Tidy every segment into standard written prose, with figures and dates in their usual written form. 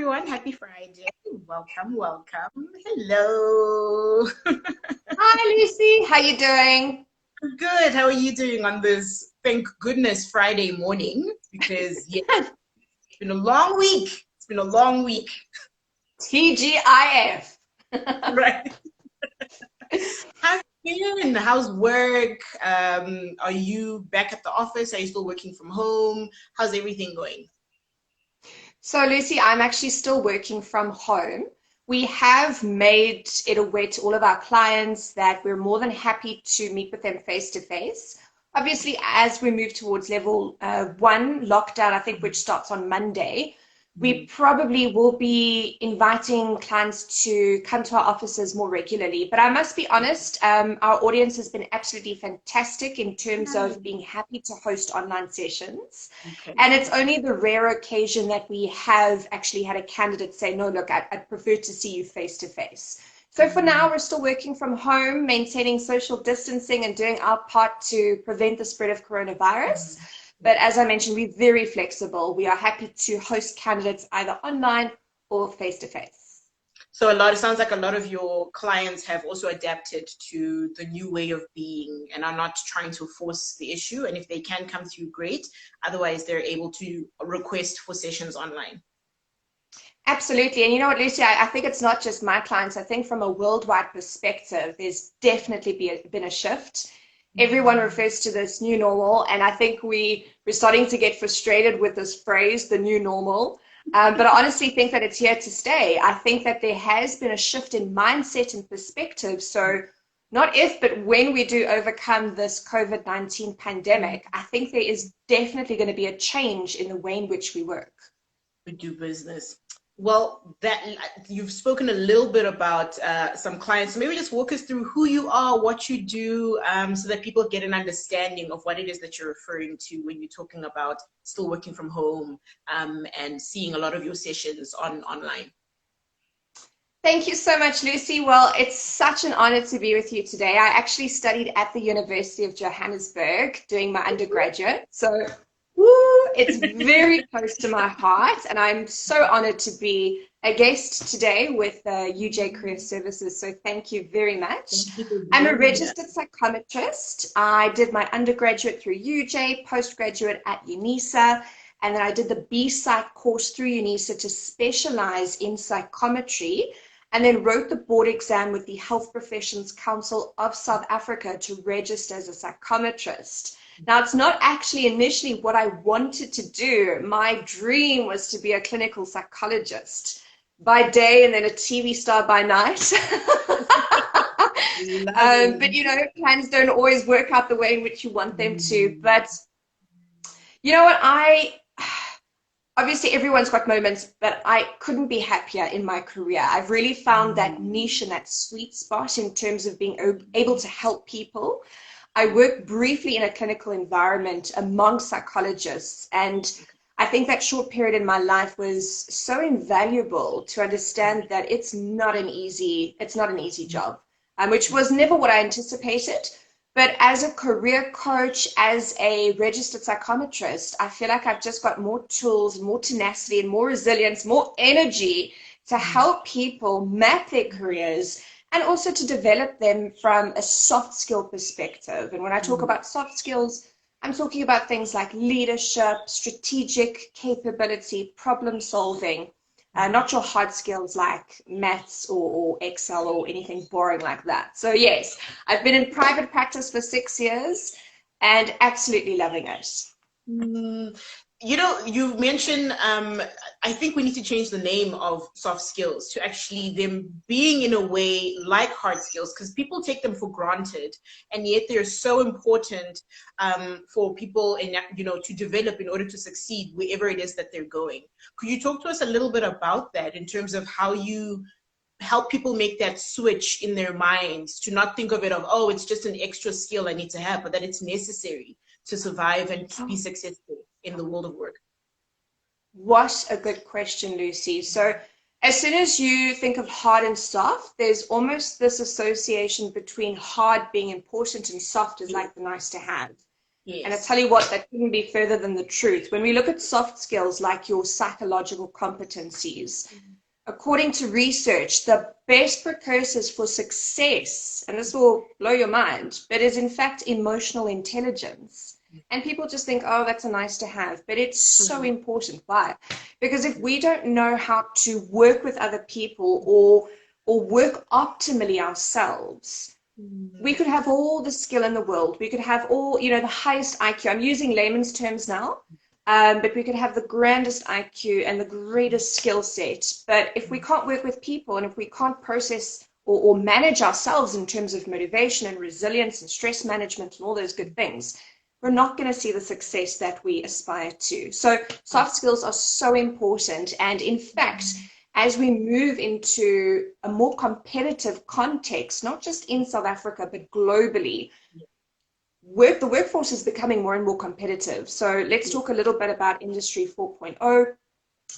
everyone. Happy Friday. Welcome, welcome. Hello. Hi Lucy, how you doing? Good. How are you doing on this, thank goodness, Friday morning? Because, yeah, it's been a long week. It's been a long week, TGIF. right? How's it been? How's work? Are you back at the office? Are you still working from home? How's everything going? So Lucy, I'm actually still working from home. We have made it aware to all of our clients that we're more than happy to meet with them face to face. Obviously, as we move towards level one lockdown, I think which starts on Monday, we probably will be inviting clients to come to our offices more regularly. But I must be honest, our audience has been absolutely fantastic in terms of being happy to host online sessions. Okay. And it's only the rare occasion that we have actually had a candidate say, no, look, I'd prefer to see you face to face. So for now, we're still working from home, maintaining social distancing and doing our part to prevent the spread of coronavirus. But as I mentioned, we're very flexible. We are happy to host candidates either online or face to face. So it sounds like a lot of your clients have also adapted to the new way of being and are not trying to force the issue. And if they can come through, great. Otherwise, they're able to request for sessions online. Absolutely. And you know what, Lucy, I think it's not just my clients. I think from a worldwide perspective, there's definitely been a shift. Everyone refers to this new normal, and I think we're starting to get frustrated with this phrase, the new normal. But I honestly think that it's here to stay. I think that there has been a shift in mindset and perspective. So not if, but when we do overcome this COVID-19 pandemic, I think there is definitely going to be a change in the way in which we work. We do business. Well, that you've spoken a little bit about some clients. So maybe just walk us through who you are, what you do, so that people get an understanding of what it is that you're referring to when you're talking about still working from home and seeing a lot of your sessions online. Thank you so much, Lucy. Well, it's such an honor to be with you today. I actually studied at the University of Johannesburg doing my undergraduate. So, it's very close to my heart. And I'm so honored to be a guest today with UJ Career Services. So, thank you very much. Thank you for I'm a doing that. registered psychometrist. I did my undergraduate through UJ, postgraduate at UNISA. And then I did the B-Psych course through UNISA to specialize in psychometry, and then wrote the board exam with the Health Professions Council of South Africa to register as a psychometrist. Now, it's not actually initially what I wanted to do. My dream was to be a clinical psychologist by day and then a TV star by night. But, you know, plans don't always work out the way in which you want them to. But you know what? Obviously everyone's got moments, but I couldn't be happier in my career. I've really found that niche and that sweet spot in terms of being able to help people. I worked briefly in a clinical environment among psychologists, and I think that short period in my life was so invaluable to understand that it's not an easy job, which was never what I anticipated. But as a career coach, as a registered psychometrist, I feel like I've just got more tools, more tenacity, and more resilience, more energy to help people map their careers and also to develop them from a soft skill perspective. And when I talk about soft skills, I'm talking about things like leadership, strategic capability, problem solving, not your hard skills like maths or Excel or anything boring like that. So yes, I've been in private practice for 6 years and absolutely loving it. Mm, you know, you mentioned, I think we need to change the name of soft skills to actually them being in a way like hard skills, because people take them for granted, and yet they're so important for people in, you know, to develop in order to succeed wherever it is that they're going. Could you talk to us a little bit about that in terms of how you help people make that switch in their minds to not think of it of, oh, it's just an extra skill I need to have, but that it's necessary to survive and to be successful in the world of work? What a good question, Lucy. So as soon as you think of hard and soft, there's almost this association between hard being important and soft is like the nice to have. And I Yes. tell you what, that couldn't be further than the truth. When we look at soft skills like your psychological competencies, according to research, the best precursors for success, and this will blow your mind, but is in fact emotional intelligence. And people just think, oh, that's a nice to have, but it's so Mm. important. Why? Because if we don't know how to work with other people or work optimally ourselves, we Mm. could have all the skill in the world. We could have all, the highest IQ. I'm using layman's terms now, but we could have the grandest IQ and the greatest skill set. But if we can't work with people and if we can't process or manage ourselves in terms of motivation and resilience and stress management and all those good things, we're not going to see the success that we aspire to. So soft skills are so important. And in fact, as we move into a more competitive context, not just in South Africa, but globally, the workforce is becoming more and more competitive. So let's talk a little bit about Industry 4.0.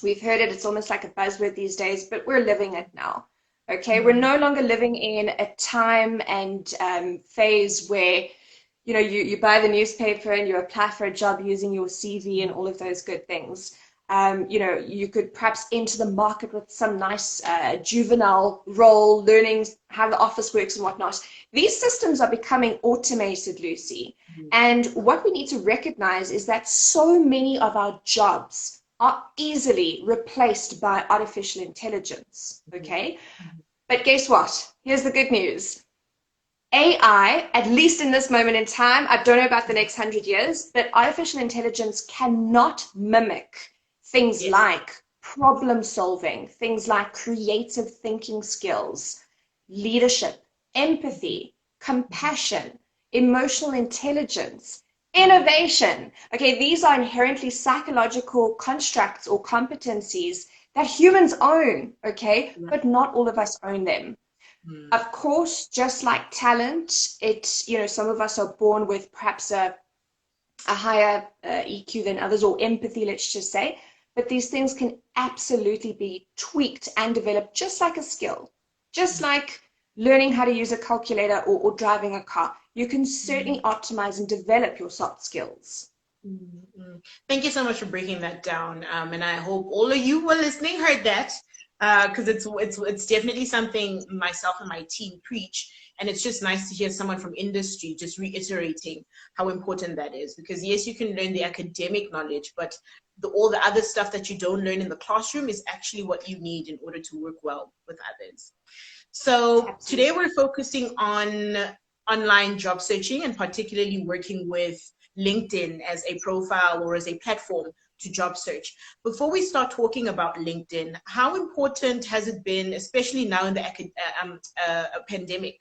We've heard it, it's almost like a buzzword these days, but we're living it now. Okay, we're no longer living in a time and phase where you buy the newspaper and you apply for a job using your CV and all of those good things. You could perhaps enter the market with some nice juvenile role, learning how the office works and whatnot. These systems are becoming automated, Lucy. And what we need to recognize is that so many of our jobs are easily replaced by artificial intelligence. Okay? But guess what? Here's the good news. AI, at least in this moment in time, I don't know about the next 100 years, but artificial intelligence cannot mimic things Yes. like problem solving, things like creative thinking skills, leadership, empathy, compassion, emotional intelligence, innovation. Okay, these are inherently psychological constructs or competencies that humans own, okay, but not all of us own them. Of course, just like talent, some of us are born with perhaps a higher EQ than others, or empathy, let's just say. But these things can absolutely be tweaked and developed just like a skill, just like learning how to use a calculator or driving a car. You can certainly optimize and develop your soft skills. Mm-hmm. Thank you so much for breaking that down. And I hope all of you who are listening heard that, because it's definitely something myself and my team preach. And it's just nice to hear someone from industry just reiterating how important that is. Because yes, you can learn the academic knowledge, but all the other stuff that you don't learn in the classroom is actually what you need in order to work well with others. So Absolutely. today we're focusing on online job searching and particularly working with LinkedIn as a profile or as a platform to job search. Before we start talking about LinkedIn, how important has it been, especially now in the pandemic,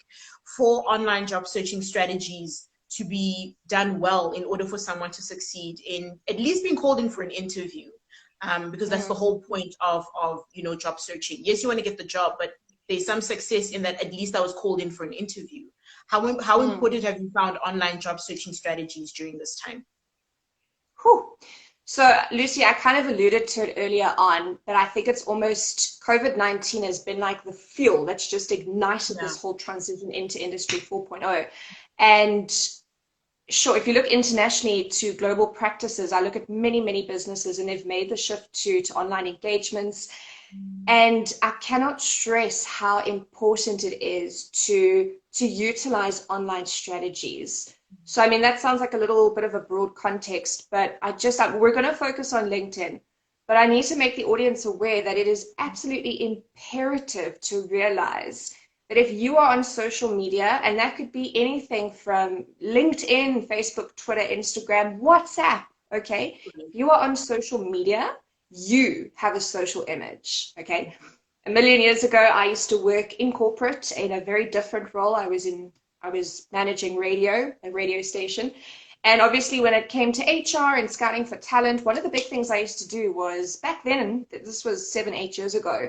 for online job searching strategies to be done well in order for someone to succeed in at least being called in for an interview? Because that's the whole point of job searching. Yes, you want to get the job, but there's some success in that at least I was called in for an interview. How important have you found online job searching strategies during this time? Whew. So, Lucy, I kind of alluded to it earlier on, but I think it's almost COVID-19 has been like the fuel that's just ignited Yeah. this whole transition into Industry 4.0. And sure, if you look internationally to global practices, I look at many, many businesses and they've made the shift to online engagements. And I cannot stress how important it is to utilize online strategies. So, I mean, that sounds like a little bit of a broad context, but we're going to focus on LinkedIn. But I need to make the audience aware that it is absolutely imperative to realize that if you are on social media, and that could be anything from LinkedIn, Facebook, Twitter, Instagram, WhatsApp, okay? If you are on social media, you have a social image, okay? A million years ago, I used to work in corporate in a very different role. I was managing a radio station. And obviously when it came to HR and scouting for talent, one of the big things I used to do was back then, this was 7, 8 years ago,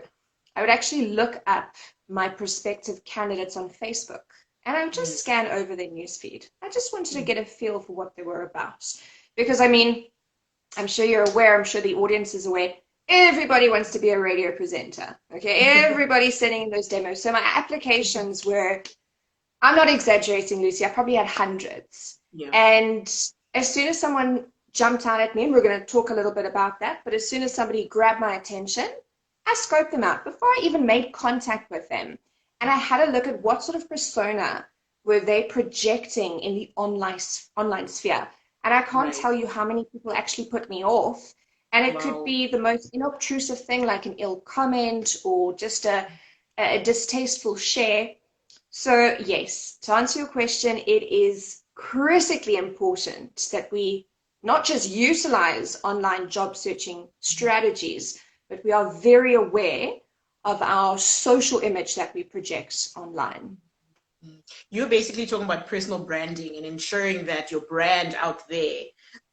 I would actually look up my prospective candidates on Facebook and I would just scan over their newsfeed. I just wanted to get a feel for what they were about. Because I mean, I'm sure you're aware, I'm sure the audience is aware, everybody wants to be a radio presenter. Okay, everybody's sending in those demos. So my applications were, I'm not exaggerating, Lucy, I probably had hundreds. Yeah. And as soon as someone jumped out at me, and we're going to talk a little bit about that, but as soon as somebody grabbed my attention, I scoped them out before I even made contact with them. And I had a look at what sort of persona were they projecting in the online sphere. And I can't tell you how many people actually put me off. And it could be the most inobtrusive thing, like an ill comment or just a distasteful share. So yes, to answer your question, it is critically important that we not just utilize online job searching strategies, but we are very aware of our social image that we project online. You're basically talking about personal branding and ensuring that your brand out there,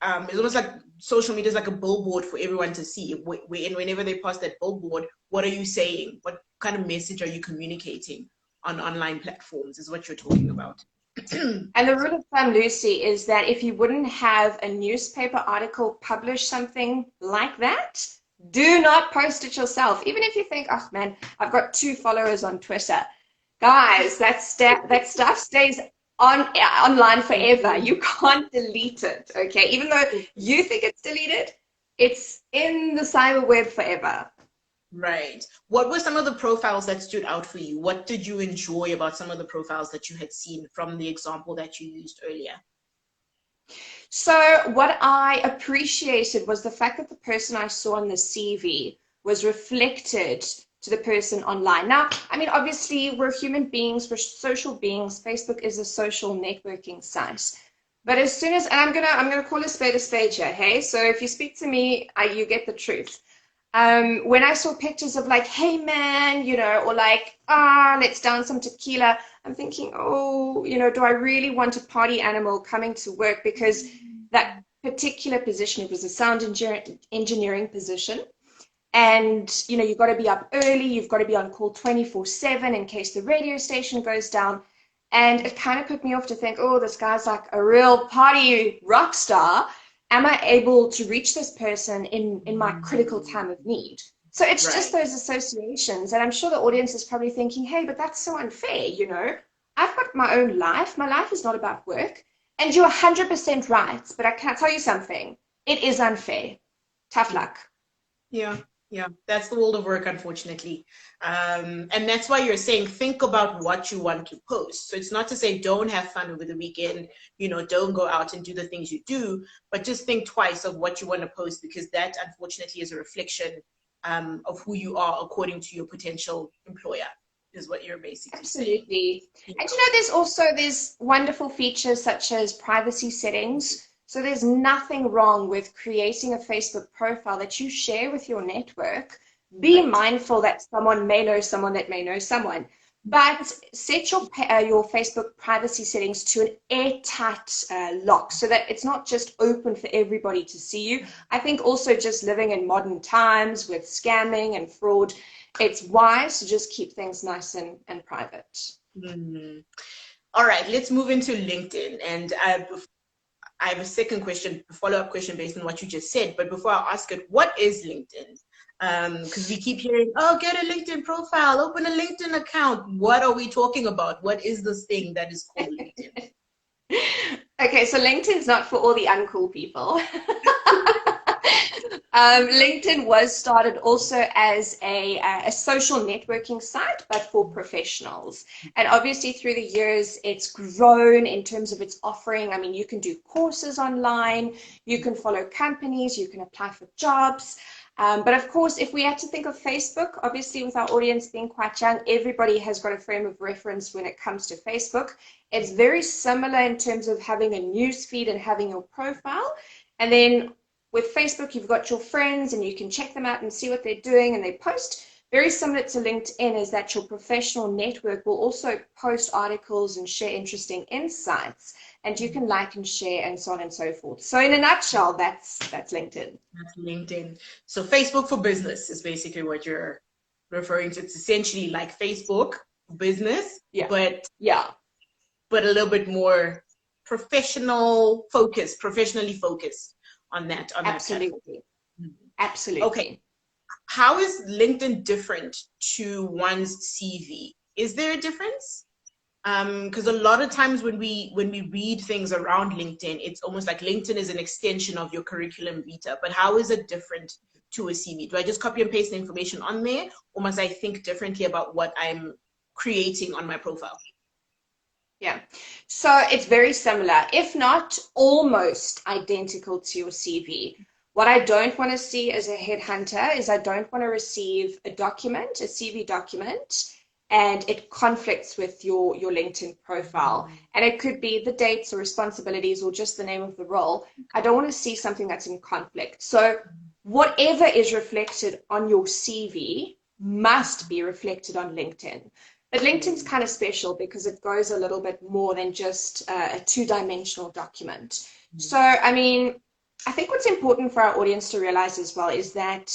it's almost like social media is like a billboard for everyone to see. Whenever they post that billboard, what are you saying? What kind of message are you communicating on online platforms is what you're talking about. And the rule of thumb, Lucy, is that if you wouldn't have a newspaper article publish something like that, do not post it yourself. Even if you think, oh man, I've got 2 followers on Twitter. Guys, that stuff stays online forever. You can't delete it, okay? Even though you think it's deleted, it's in the cyber web forever. Right. What were some of the profiles that stood out for you? What did you enjoy about some of the profiles that you had seen from the example that you used earlier? So what I appreciated was the fact that the person I saw on the CV was reflected to the person online. Now, I mean, obviously we're human beings, we're social beings. Facebook is a social networking site. But as soon as, and I'm gonna call a spade here, hey? So if you speak to me, you get the truth. When I saw pictures of like, hey man, or like, let's down some tequila, I'm thinking, oh, do I really want a party animal coming to work? Because that particular position, it was a sound engineering position. And, you've got to be up early, you've got to be on call 24/7 in case the radio station goes down. And it kind of put me off to think, oh, this guy's like a real party rock star. Am I able to reach this person in my critical time of need? So it's just those associations. And I'm sure the audience is probably thinking, hey, but that's so unfair, I've got my own life. My life is not about work. And you're 100% right. But I can tell you something. It is unfair. Tough luck. Yeah. Yeah, that's the world of work, unfortunately. And that's why you're saying, think about what you want to post. So it's not to say don't have fun over the weekend, don't go out and do the things you do, but just think twice of what you want to post, because that unfortunately is a reflection of who you are according to your potential employer, is what you're basically saying. Absolutely. And there's wonderful features such as privacy settings. So there's nothing wrong with creating a Facebook profile that you share with your network. Be mindful that someone may know someone that may know someone, but set your Facebook privacy settings to an airtight lock so that it's not just open for everybody to see you. I think also just living in modern times with scamming and fraud, it's wise to just keep things nice and private. Mm-hmm. All right, let's move into LinkedIn. And I have a second question, a follow-up question based on what you just said. But before I ask it, what is LinkedIn? Because we keep hearing, oh, get a LinkedIn profile, open a LinkedIn account. What are we talking about? What is this thing that is called LinkedIn? Okay, so LinkedIn's not for all the uncool people. LinkedIn was started also as a social networking site, but for professionals. And obviously through the years, it's grown in terms of its offering. I mean, you can do courses online, you can follow companies, you can apply for jobs. But of course, if we had to think of Facebook, obviously with our audience being quite young, everybody has got a frame of reference when it comes to Facebook. It's very similar in terms of having a news feed and having your profile. And then with Facebook, you've got your friends and you can check them out and see what they're doing and they post. Very similar to LinkedIn is that your professional network will also post articles and share interesting insights, and you can like and share and so on and so forth. So in a nutshell, that's LinkedIn. That's LinkedIn. So Facebook for business is basically what you're referring to. It's essentially like Facebook for business, but a little bit more professionally focused on that. Absolutely. Absolutely. Okay. How is LinkedIn different to one's CV? Is there a difference? Because a lot of times when we read things around LinkedIn, it's almost like LinkedIn is an extension of your curriculum vitae. But how is it different to a CV? Do I just copy and paste the information on there, or must I think differently about what I'm creating on my profile? Yeah. So it's very similar, if not almost identical to your CV. What I don't want to see as a headhunter is I don't want to receive a document, a CV document, and it conflicts with your LinkedIn profile. And it could be the dates or responsibilities or just the name of the role. I don't want to see something that's in conflict. So whatever is reflected on your CV must be reflected on LinkedIn. But LinkedIn's kind of special because it goes a little bit more than just a two-dimensional document. So, I mean, I think what's important for our audience to realize as well is that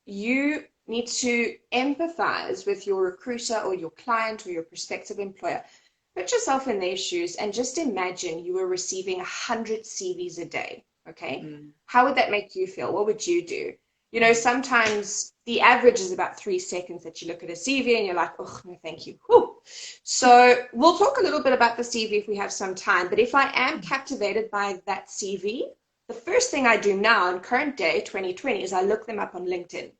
you need to empathize with your recruiter or your client or your prospective employer. Put yourself in their shoes and just imagine you were receiving 100 CVs a day, okay? How would that make you feel? What would you do? You know, sometimes the average is about 3 seconds that you look at a CV and you're like, oh, no, thank you. Whew. So we'll talk a little bit about the CV if we have some time. But if I am captivated by that CV, the first thing I do now in current day 2020 is I look them up on LinkedIn.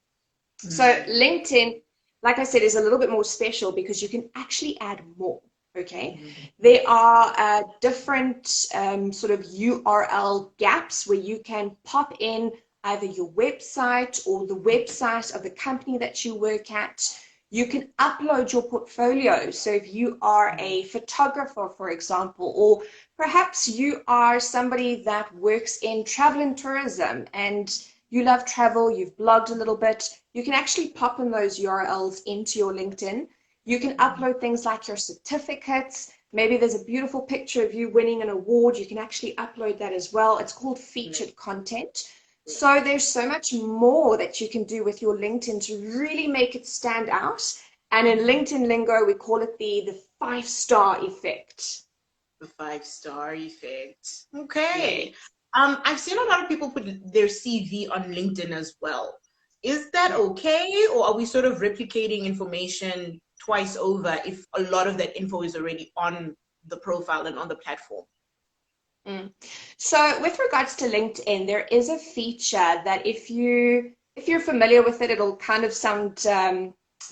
So LinkedIn, like I said, is a little bit more special because you can actually add more. Okay, there are different sort of URL gaps where you can pop in either your website or the website of the company that you work at. You can upload your portfolio. So if you are a photographer, for example, or perhaps you are somebody that works in travel and tourism and you love travel, you've blogged a little bit, you can actually pop in those URLs into your LinkedIn. You can upload things like your certificates. Maybe there's a beautiful picture of you winning an award. You can actually upload that as well. It's called featured content. So there's so much more that you can do with your LinkedIn to really make it stand out. And in LinkedIn lingo, we call it the 5-star effect. The 5-star effect. Okay. I've seen a lot of people put their CV on LinkedIn as well. Is that okay, or are we sort of replicating information twice over if a lot of that info is already on the profile and on the platform? So with regards to LinkedIn, there is a feature that if you're familiar with it, it'll kind of sound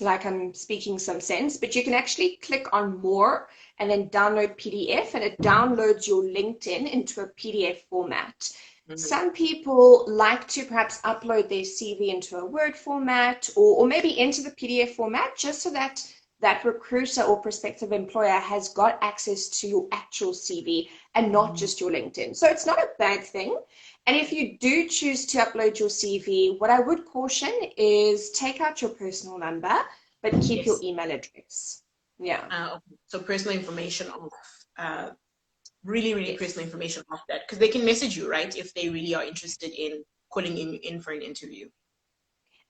like I'm speaking some sense, but you can actually click on more and then download PDF, and it downloads your LinkedIn into a PDF format. Some people like to perhaps upload their CV into a Word format or maybe into the PDF format just so that that recruiter or prospective employer has got access to your actual CV and not just your LinkedIn. So it's not a bad thing. And if you do choose to upload your CV, what I would caution is take out your personal number, but keep your email address. Yeah. So personal information off, really personal information off that, because they can message you, right, if they really are interested in calling in for an interview.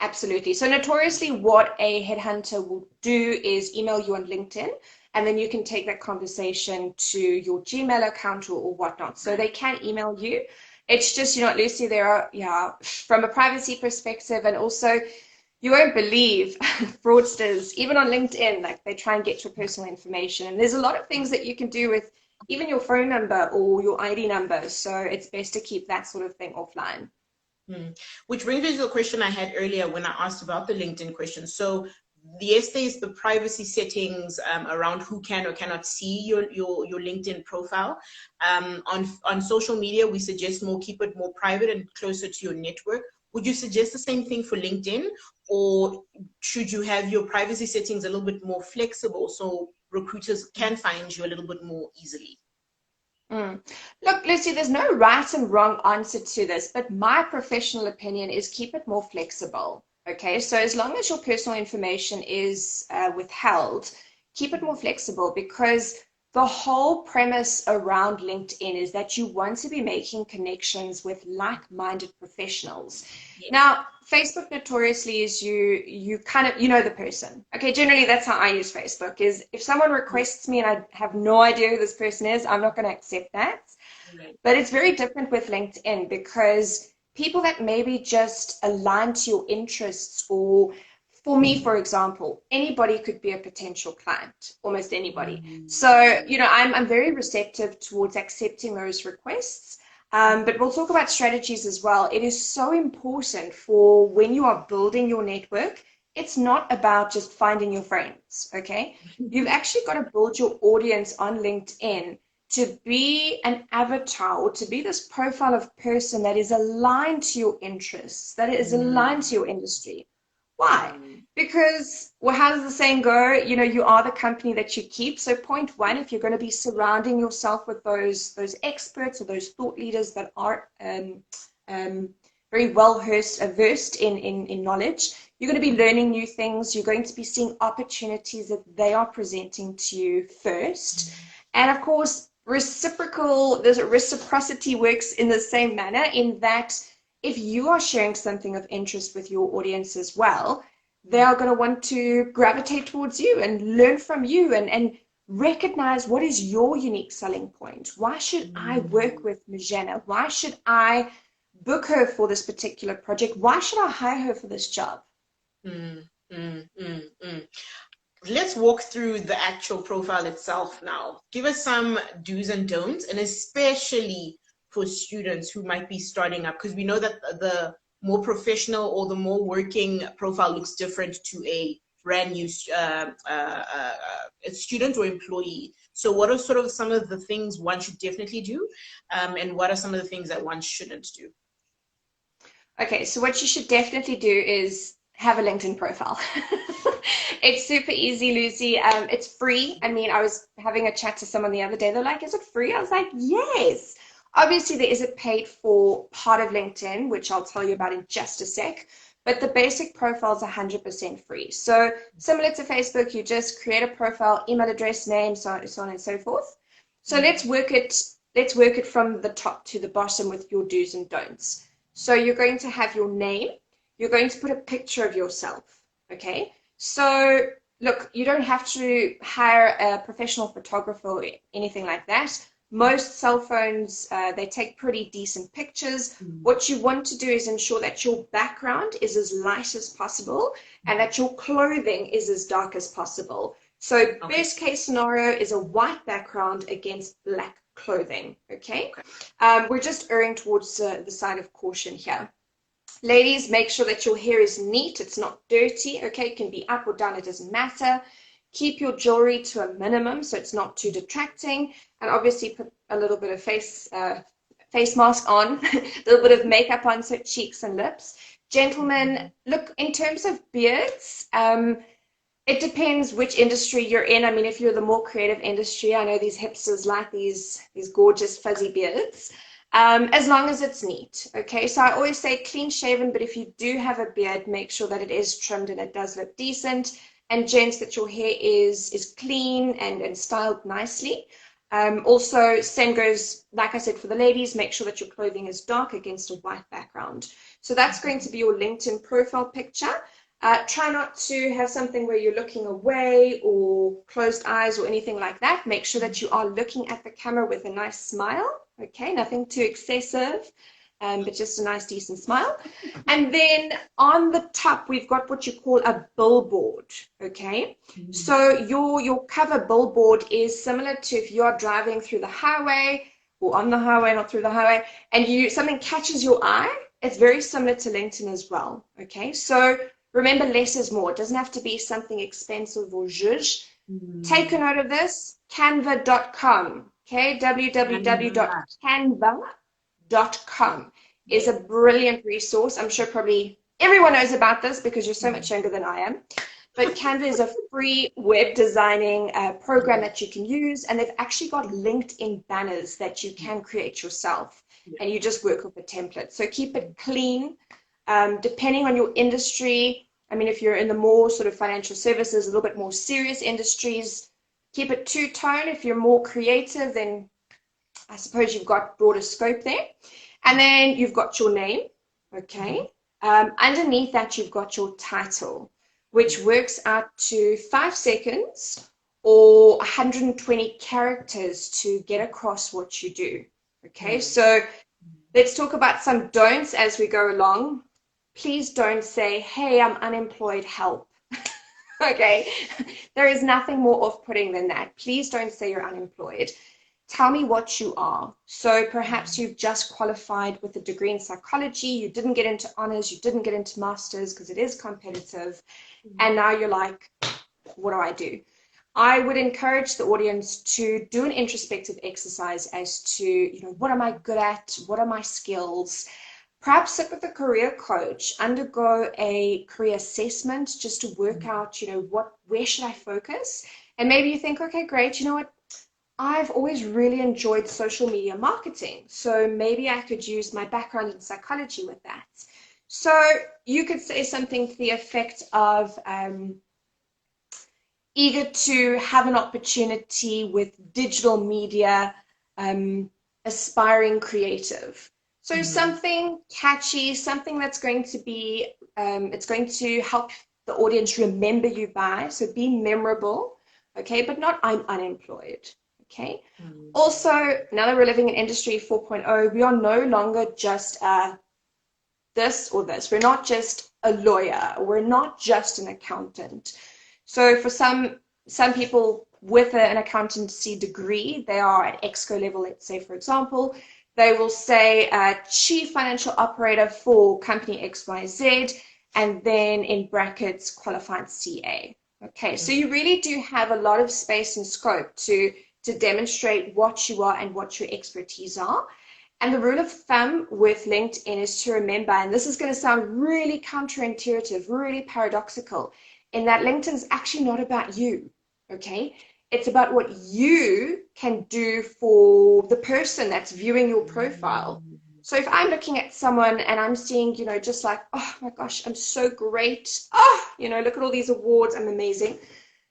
Absolutely. So notoriously what a headhunter will do is email you on LinkedIn, and then you can take that conversation to your Gmail account or whatnot. So they can email you. It's just, you know, Lucy, there are, from a privacy perspective, and also you won't believe fraudsters, even on LinkedIn, like they try and get your personal information. And there's a lot of things that you can do with even your phone number or your ID number. So it's best to keep that sort of thing offline. Which brings me to the question I had earlier when I asked about the LinkedIn question. So yes, there's the privacy settings around who can or cannot see your LinkedIn profile. On social media, we suggest keep it more private and closer to your network. Would you suggest the same thing for LinkedIn, or should you have your privacy settings a little bit more flexible so recruiters can find you a little bit more easily? Look, Lucy, there's no right and wrong answer to this, but my professional opinion is keep it more flexible. Okay, so as long as your personal information is withheld, keep it more flexible, because the whole premise around LinkedIn is that you want to be making connections with like-minded professionals. Yes. Now, Facebook notoriously is you kind of, you know the person. Okay, generally that's how I use Facebook, is if someone requests me and I have no idea who this person is, I'm not going to accept that. Right. But it's very different with LinkedIn, because people that maybe just align to your interests or for me, for example, anybody could be a potential client, almost anybody. So, you know, I'm very receptive towards accepting those requests. But we'll talk about strategies as well. It is so important for when you are building your network. It's not about just finding your friends, okay? You've actually got to build your audience on LinkedIn to be an avatar or to be this profile of person that is aligned to your interests, that is aligned to your industry. Why? Because, well, how does the saying go? You know, you are the company that you keep. So point one, if you're going to be surrounding yourself with those experts or those thought leaders that are very well versed in knowledge, you're going to be learning new things. You're going to be seeing opportunities that they are presenting to you first. And of course, reciprocity works in the same manner, in that if you are sharing something of interest with your audience as well, they are going to want to gravitate towards you and learn from you and recognize what is your unique selling point. Why should I work with Mijana? Why should I book her for this particular project? Why should I hire her for this job? Let's walk through the actual profile itself now. Give us some do's and don'ts, and especially for students who might be starting up, because we know that the more professional or the more working profile looks different to a brand new student or employee. So what are sort of some of the things one should definitely do, and what are some of the things that one shouldn't do? Okay, so what you should definitely do is have a LinkedIn profile. It's super easy, Lucy. It's free. I mean, I was having a chat to someone the other day. They're like, is it free? I was like, yes. Obviously, there is a paid for part of LinkedIn, which I'll tell you about in just a sec. But the basic profile is 100% free. So similar to Facebook, you just create a profile, email address, name, so on and so forth. So let's work it from the top to the bottom with your do's and don'ts. So you're going to have your name. You're going to put a picture of yourself, okay? So look, you don't have to hire a professional photographer or anything like that. Most cell phones, they take pretty decent pictures. What you want to do is ensure that your background is as light as possible and that your clothing is as dark as possible. So best case scenario is a white background against black clothing, okay? We're just erring towards the side of caution here. Ladies, make sure that your hair is neat. It's not dirty, okay? It can be up or down. It doesn't matter. Keep your jewelry to a minimum so it's not too detracting. And obviously put a little bit of face mask on, a little bit of makeup on, so cheeks and lips. Gentlemen, look, in terms of beards, it depends which industry you're in. I mean, if you're the more creative industry, I know these hipsters like these gorgeous fuzzy beards. As long as it's neat, okay? So I always say clean shaven, but if you do have a beard, make sure that it is trimmed and it does look decent. And gents, that your hair is clean and styled nicely. Also, same goes, like I said, for the ladies, make sure that your clothing is dark against a white background. So that's going to be your LinkedIn profile picture. Try not to have something where you're looking away or closed eyes or anything like that. Make sure that you are looking at the camera with a nice smile. Okay, nothing too excessive, but just a nice, decent smile. And then on the top, we've got what you call a billboard. Okay, so your cover billboard is similar to if you are driving through the highway or on the highway, not through the highway, and something catches your eye. It's very similar to LinkedIn as well. Okay, so remember, less is more. It doesn't have to be something expensive or zhuzh. Take a note of this, canva.com, okay? www.canva.com is a brilliant resource. I'm sure probably everyone knows about this because you're so much younger than I am. But Canva is a free web designing program that you can use, and they've actually got LinkedIn banners that you can create yourself, and you just work with a template. So keep it clean. Depending on your industry, I mean, if you're in the more sort of financial services, a little bit more serious industries, keep it two-tone. If you're more creative, then I suppose you've got broader scope there. And then you've got your name, okay? Underneath that, you've got your title, which works out to 5 seconds or 120 characters to get across what you do, okay? So let's talk about some don'ts as we go along. Please don't say, hey, I'm unemployed, help. Okay, there is nothing more off-putting than that. Please don't say you're unemployed. Tell me what you are. So perhaps you've just qualified with a degree in psychology, you didn't get into honors, you didn't get into masters because it is competitive, and now you're like, what do I do? I would encourage the audience to do an introspective exercise as to, what am I good at? What are my skills? Perhaps sit with a career coach, undergo a career assessment just to work out, where should I focus? And maybe you think, okay, great, you know what? I've always really enjoyed social media marketing, so maybe I could use my background in psychology with that. So you could say something to the effect of eager to have an opportunity with digital media, aspiring creative. So something catchy, something that's going to be, it's going to help the audience remember you by, so be memorable, okay, but not I'm unemployed. Okay. Also, now that we're living in Industry 4.0, we are no longer just this or this. We're not just a lawyer. We're not just an accountant. So for some people with an accountancy degree, they are at exco level, let's say, for example, they will say chief financial operator for company XYZ, and then in brackets, qualified CA. Okay, so you really do have a lot of space and scope to demonstrate what you are and what your expertise are. And the rule of thumb with LinkedIn is to remember, and this is going to sound really counterintuitive, really paradoxical, in that LinkedIn is actually not about you, okay? It's about what you can do for the person that's viewing your profile. So if I'm looking at someone and I'm seeing, just like, oh my gosh, I'm so great. Oh, look at all these awards, I'm amazing.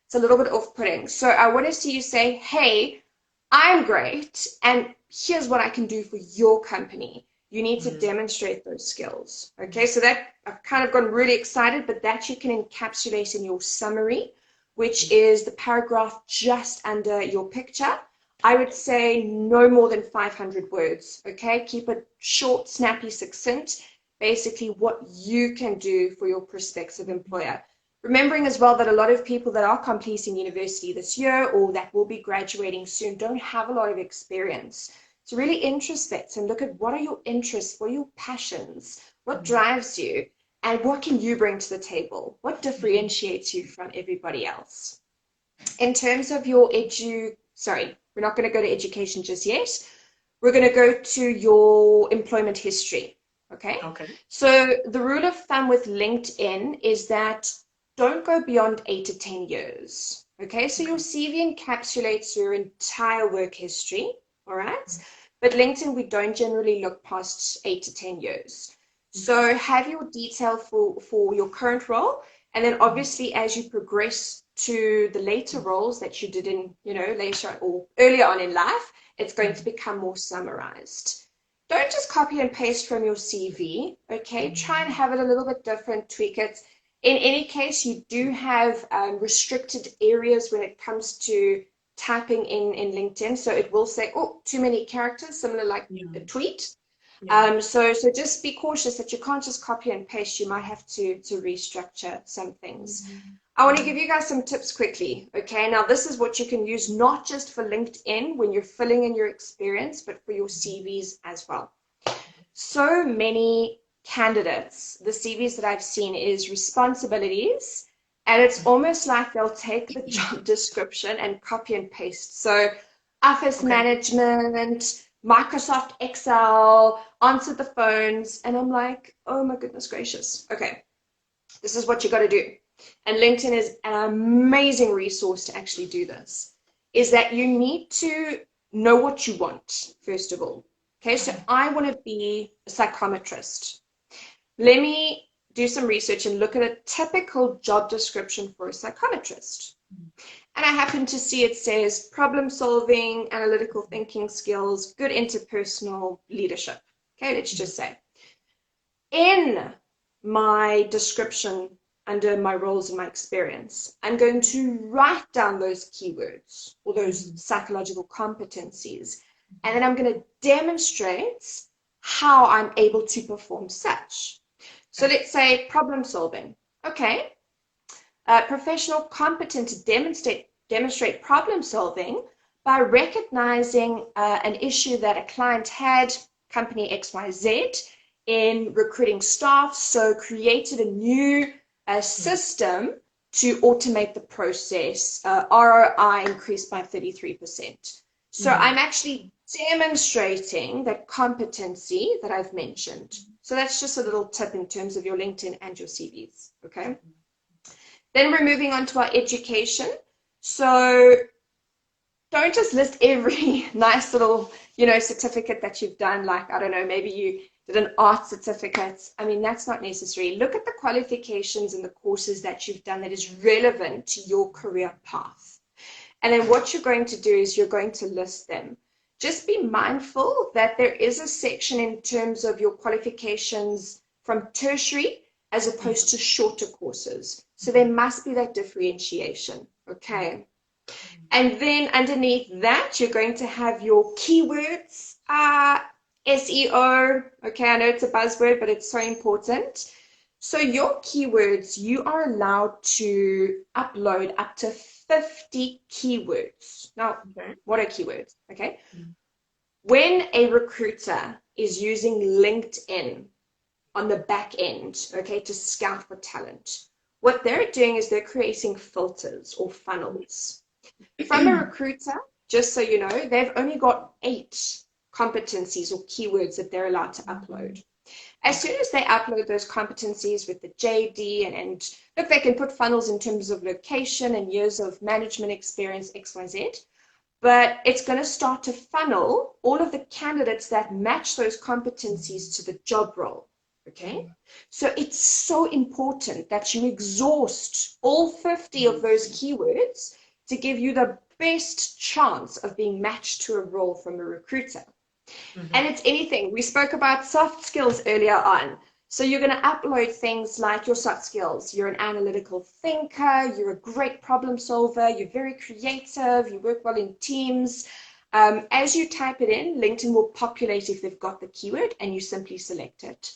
It's a little bit off-putting. So I want to see you say, hey, I'm great, and here's what I can do for your company. You need to demonstrate those skills. Okay, so that I've kind of gotten really excited, but that you can encapsulate in your summary, which is the paragraph just under your picture. I would say no more than 500 words. Okay, keep it short, snappy, succinct. Basically, what you can do for your prospective employer. Remembering as well that a lot of people that are completing university this year or that will be graduating soon don't have a lot of experience. So really introspect and look at what are your interests, what are your passions, what drives you, and what can you bring to the table? What differentiates you from everybody else? In terms of your we're not going to go to education just yet. We're going to go to your employment history. Okay? So the rule of thumb with LinkedIn is that don't go beyond 8 to 10 years. Okay, so your CV encapsulates your entire work history, all right? But LinkedIn, we don't generally look past 8 to 10 years. So have your detail for your current role, and then obviously as you progress to the later roles that you did in, later or earlier on in life, it's going to become more summarized. Don't just copy and paste from your CV, okay? Try and have it a little bit different, tweak it. In any case, you do have restricted areas when it comes to typing in LinkedIn. So it will say, oh, too many characters, similar like a tweet. So just be cautious that you can't just copy and paste. You might have to restructure some things. I want to give you guys some tips quickly. Okay, now this is what you can use not just for LinkedIn when you're filling in your experience, but for your CVs as well. So many candidates, the CVs that I've seen is responsibilities, and it's almost like they'll take the job description and copy and paste. So office management, Microsoft Excel, answer the phones, and I'm like, oh my goodness gracious. Okay, this is what you got to do. And LinkedIn is an amazing resource to actually do this, is that you need to know what you want, first of all. Okay, so I want to be a psychometrist. Let me do some research and look at a typical job description for a psychometrist. And I happen to see it says problem solving, analytical thinking skills, good interpersonal leadership. Okay, let's just say. In my description under my roles and my experience, I'm going to write down those keywords or those psychological competencies. And then I'm going to demonstrate how I'm able to perform such. So let's say problem solving. Okay. professional competent to demonstrate problem solving by recognizing an issue that a client had, company XYZ, in recruiting staff, so created a new system to automate the process. ROI increased by 33%. So I'm actually demonstrating that competency that I've mentioned. So that's just a little tip in terms of your LinkedIn and your CVs, okay? Then we're moving on to our education. So don't just list every nice little, certificate that you've done. Like, I don't know, maybe you did an art certificate. I mean, that's not necessary. Look at the qualifications and the courses that you've done that is relevant to your career path. And then what you're going to do is you're going to list them. Just be mindful that there is a section in terms of your qualifications from tertiary as opposed to shorter courses. So there must be that differentiation, okay? And then underneath that, you're going to have your keywords, SEO. Okay, I know it's a buzzword, but it's so important. So your keywords, you are allowed to upload up to 50 keywords. Now, what are keywords? Okay. When a recruiter is using LinkedIn on the back end, okay, to scout for talent, what they're doing is they're creating filters or funnels. From a recruiter, just so you know, they've only got 8 competencies or keywords that they're allowed to upload. As soon as they upload those competencies with the JD and look, they can put funnels in terms of location and years of management experience, XYZ, but it's going to start to funnel all of the candidates that match those competencies to the job role. Okay, so it's so important that you exhaust all 50 of those keywords to give you the best chance of being matched to a role from a recruiter. And it's anything. We spoke about soft skills earlier on. So you're going to upload things like your soft skills. You're an analytical thinker. You're a great problem solver. You're very creative. You work well in teams. As you type it in, LinkedIn will populate if they've got the keyword and you simply select it.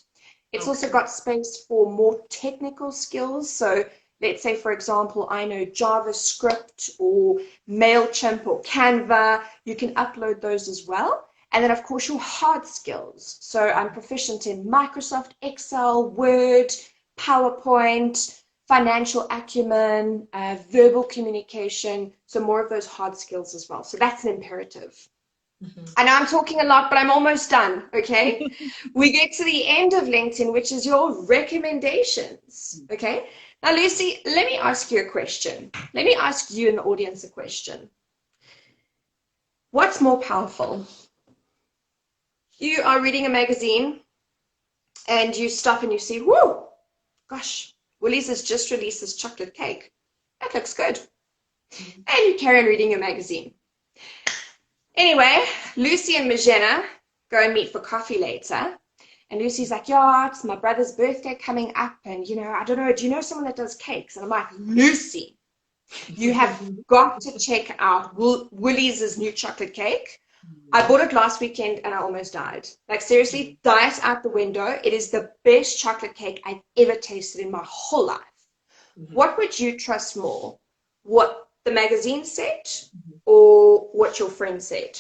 It's also got space for more technical skills. So let's say, for example, I know JavaScript or MailChimp or Canva. You can upload those as well. And then, of course, your hard skills. So I'm proficient in Microsoft, Excel, Word, PowerPoint, financial acumen, verbal communication. So more of those hard skills as well. So that's an imperative. I know I'm talking a lot, but I'm almost done, okay? We get to the end of LinkedIn, which is your recommendations, okay? Now, Lucy, let me ask you a question. Let me ask you in the audience a question. What's more powerful? You are reading a magazine and you stop and you see, whoa, gosh, Woolies has just released this chocolate cake. That looks good. And you carry on reading your magazine. Anyway, Lucy and Magena go and meet for coffee later. And Lucy's like, yeah, it's my brother's birthday coming up. And, I don't know, do you know someone that does cakes? And I'm like, Lucy, you have got to check out Woolies' new chocolate cake. I bought it last weekend and I almost died. Like, seriously, diet out the window. It is the best chocolate cake I've ever tasted in my whole life. What would you trust more? What the magazine said or what your friend said?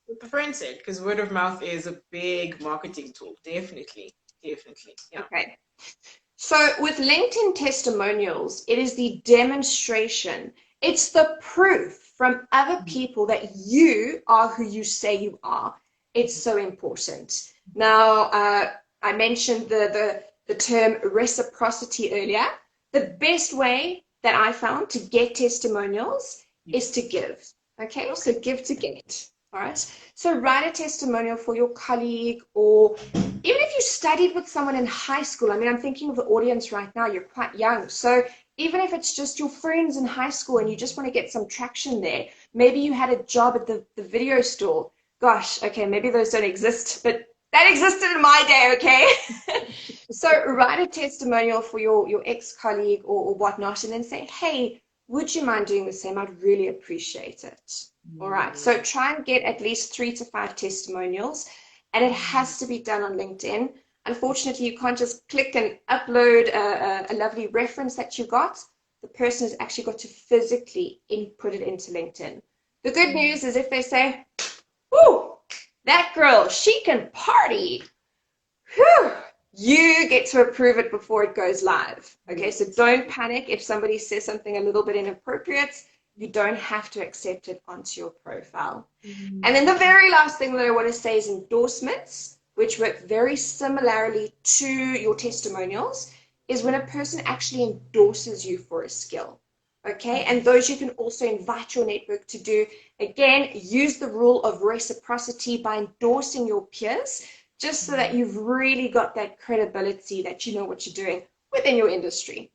What the friend said, because word of mouth is a big marketing tool. Definitely. Yeah. Okay. So with LinkedIn testimonials, it is the demonstration. It's the proof from other people that you are who you say you are. It's so important. Now, I mentioned the term reciprocity earlier. The best way that I found to get testimonials is to give. Okay, so give to get. All right. So write a testimonial for your colleague, or even if you studied with someone in high school. I mean, I'm thinking of the audience right now. You're quite young. So even if it's just your friends in high school and you just want to get some traction there, maybe you had a job at the video store. Gosh, okay, maybe those don't exist, but that existed in my day, okay? So write a testimonial for your ex-colleague or whatnot, and then say, hey, would you mind doing the same? I'd really appreciate it. All right, so try and get at least 3 to 5 testimonials, and it has to be done on LinkedIn. Unfortunately, you can't just click and upload a lovely reference that you got. the person has actually got to physically input it into LinkedIn. The good news is if they say, "Whoo, that girl, she can party," whew, you get to approve it before it goes live. Okay, so don't panic if somebody says something a little bit inappropriate. You don't have to accept it onto your profile. And then the very last thing that I want to say is endorsements, which work very similarly to your testimonials, is when a person actually endorses you for a skill. Okay, and those you can also invite your network to do. Again, use the rule of reciprocity by endorsing your peers, just so that you've really got that credibility that you know what you're doing within your industry.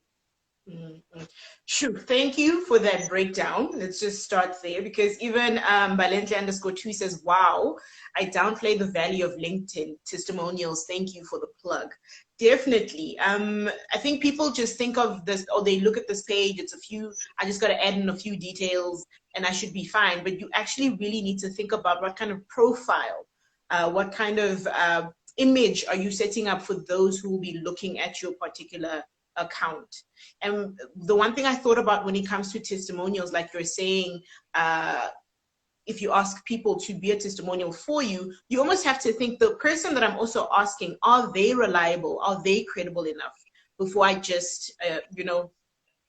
Sure. Thank you for that breakdown. Let's just start there, because even Balente_2 says, wow, I downplay the value of LinkedIn testimonials. Thank you for the plug. Definitely. I think people just think of this, or they look at this page, it's a few, I just got to add in a few details and I should be fine. But you actually really need to think about what kind of profile, what kind of image are you setting up for those who will be looking at your particular account. And the one thing I thought about when it comes to testimonials, like you're saying, if you ask people to be a testimonial for you, you almost have to think, the person that I'm also asking, are they reliable? Are they credible enough before I just,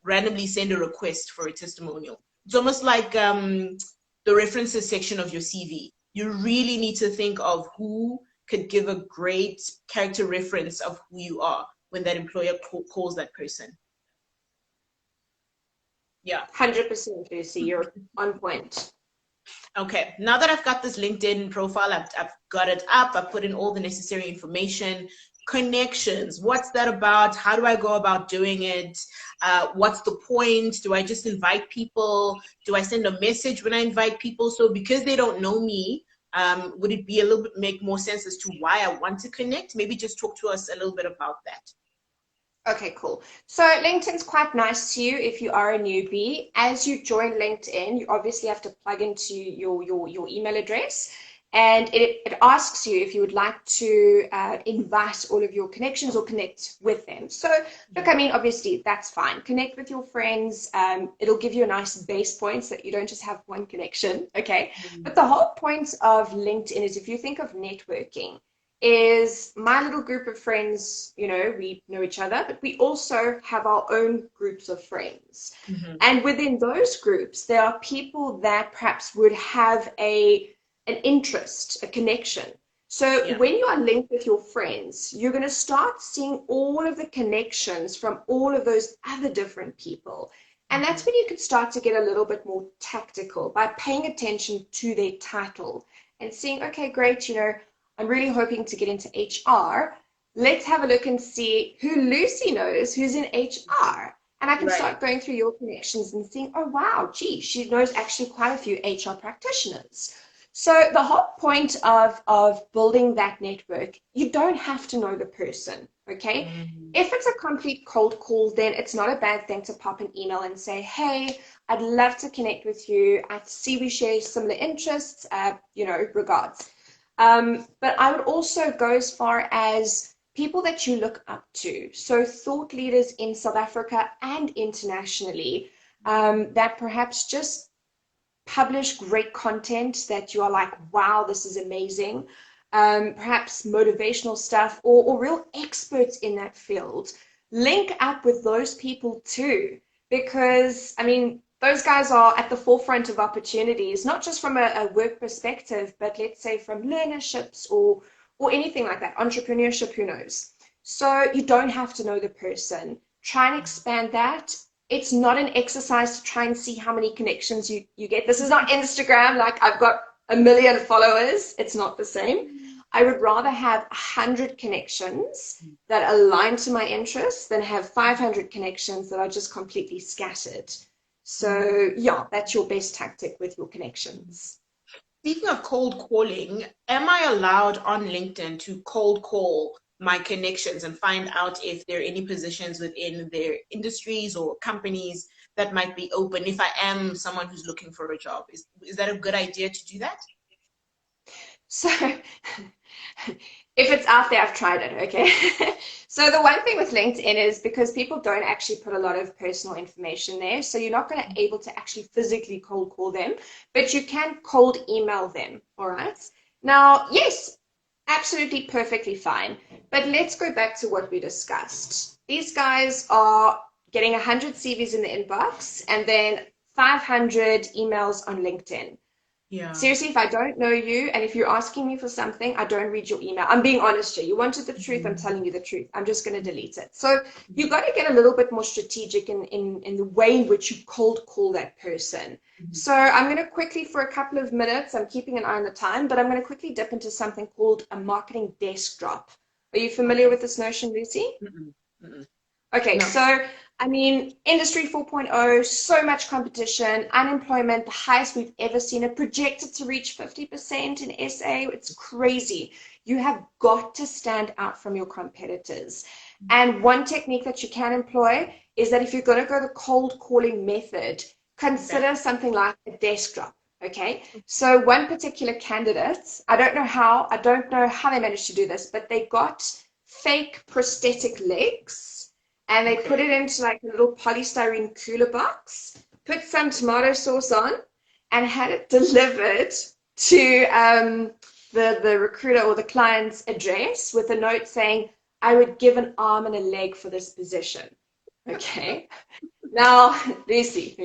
randomly send a request for a testimonial? It's almost like the references section of your CV. You really need to think of who could give a great character reference of who you are when that employer calls that person. Yeah. 100%, Lucy, you're on point. Okay, now that I've got this LinkedIn profile, I've got it up, I've put in all the necessary information. Connections, what's that about? How do I go about doing it? What's the point? Do I just invite people? Do I send a message when I invite people? So because they don't know me, would it be a little bit make more sense as to why I want to connect? Maybe just talk to us a little bit about that. Okay, cool. So LinkedIn's quite nice to you if you are a newbie. As you join LinkedIn, you obviously have to plug into your email address, and it asks you if you would like to invite all of your connections or connect with them. So look, I mean, obviously that's fine. Connect with your friends. It'll give you a nice base point so that you don't just have one connection, okay? But the whole point of LinkedIn is, if you think of networking, is my little group of friends, we know each other, but we also have our own groups of friends. And within those groups, there are people that perhaps would have an interest, a connection. So when you are linked with your friends, you're going to start seeing all of the connections from all of those other different people. And that's when you can start to get a little bit more tactical by paying attention to their title and seeing, okay, great, I'm really hoping to get into HR. Let's have a look and see who Lucy knows who's in HR. And I can start going through your connections and seeing, oh, wow, gee, she knows actually quite a few HR practitioners. So the whole point of building that network, you don't have to know the person, okay? If it's a complete cold call, then it's not a bad thing to pop an email and say, hey, I'd love to connect with you. I see we share similar interests, regards. But I would also go as far as people that you look up to. So thought leaders in South Africa and internationally that perhaps just publish great content that you are like, wow, this is amazing. Perhaps motivational stuff or real experts in that field. Link up with those people too, because, I mean, those guys are at the forefront of opportunities, not just from a work perspective, but let's say from learnerships or anything like that, entrepreneurship, who knows. So you don't have to know the person. Try and expand that. It's not an exercise to try and see how many connections you get. This is not Instagram, like I've got 1 million followers. It's not the same. I would rather have 100 connections that align to my interests than have 500 connections that are just completely scattered. So yeah, that's your best tactic with your connections. Speaking of cold calling, am I allowed on LinkedIn to cold call my connections and find out if there are any positions within their industries or companies that might be open if I am someone who's looking for a job? Is that a good idea to do that? So if it's out there, I've tried it, okay? So the one thing with LinkedIn is because people don't actually put a lot of personal information there, so you're not going to able to actually physically cold call them, but you can cold email them, all right? Now, yes, absolutely perfectly fine, but let's go back to what we discussed. These guys are getting 100 CVs in the inbox and then 500 emails on LinkedIn. Yeah. Seriously, if I don't know you and if you're asking me for something, I don't read your email. I'm being honest here. You wanted the truth, I'm telling you the truth. I'm just going to delete it. So you've got to get a little bit more strategic in the way in which you cold call that person. So I'm going to quickly, for a couple of minutes, I'm keeping an eye on the time, but I'm going to quickly dip into something called a marketing desk drop. Are you familiar with this notion, Lucy? Mm-mm. Mm-mm. Okay, No. so I mean, Industry 4.0, so much competition, unemployment, the highest we've ever seen it, projected to reach 50% in SA. It's crazy. You have got to stand out from your competitors. And one technique that you can employ is that if you're going to go the cold calling method, consider something like a desk drop. Okay, so one particular candidate, I don't know how they managed to do this, but they got fake prosthetic legs and they put it into like a little polystyrene cooler box, put some tomato sauce on, and had it delivered to the recruiter or the client's address with a note saying, I would give an arm and a leg for this position. Okay. Now, Lucy.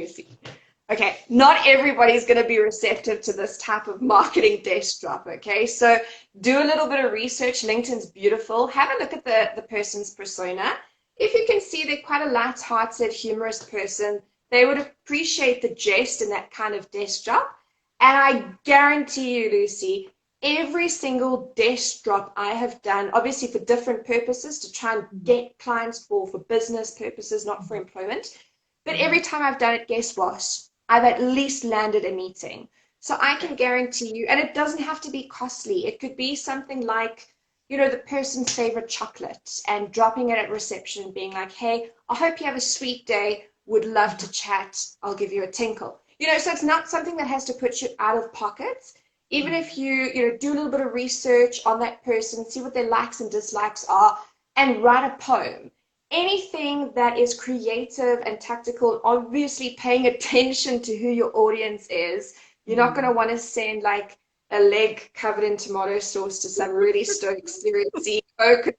Okay, not everybody's going to be receptive to this type of marketing desk drop, okay? So do a little bit of research. LinkedIn's beautiful. Have a look at the person's persona. If you can see they're quite a light-hearted, humorous person, they would appreciate the jest in that kind of desk drop. And I guarantee you, Lucy, every single desk drop I have done, obviously for different purposes, to try and get clients for business purposes, not for employment. But every time I've done it, guess what? I've at least landed a meeting. So I can guarantee you, and it doesn't have to be costly. It could be something like, the person's favorite chocolate and dropping it at reception and being like, hey, I hope you have a sweet day. Would love to chat. I'll give you a tinkle. So it's not something that has to put you out of pocket. Even if you do a little bit of research on that person, see what their likes and dislikes are, and write a poem. Anything that is creative and tactical, obviously paying attention to who your audience is. You're not going to want to send like a leg covered in tomato sauce to some really stoic, serious CEO.